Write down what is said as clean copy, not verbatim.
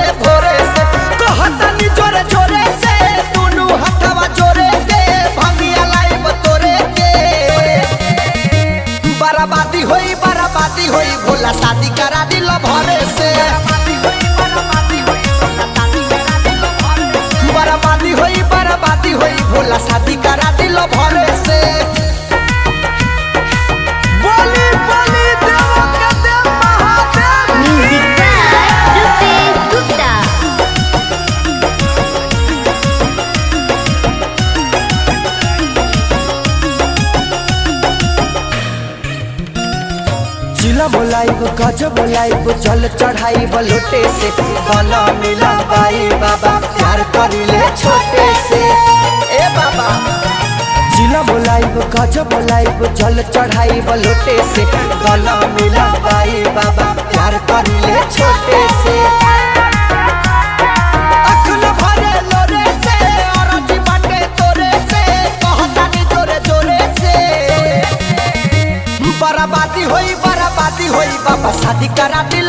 के भोरे से कहतनी जोरे जोरे से दुनू हथवा जोरे के भंगिया लाइब तोरे के बराबादी होई भोला शादी करा दिल भरे से बराबादी होई भोला शादी करा दिल भरे से बोली बोली देव के देव महादेव। Music by Rupesh Gupta. जिला बोलाइब गज बोलाइब जल चढ़ाइब लोटे से गला मिला बाई बाबा प्यार करिले छोटे से ए बाबा। जिला बोलाइब गज बोलाइब जल चढ़ाइब लोटे से गला मिला बाई बाबा प्यार करिले छोटे से अखल भरे लोरे से अरजी बाटे तोरे से कहतानी जोरे जोरे से बराबादी होई बाबा शादी करा दिल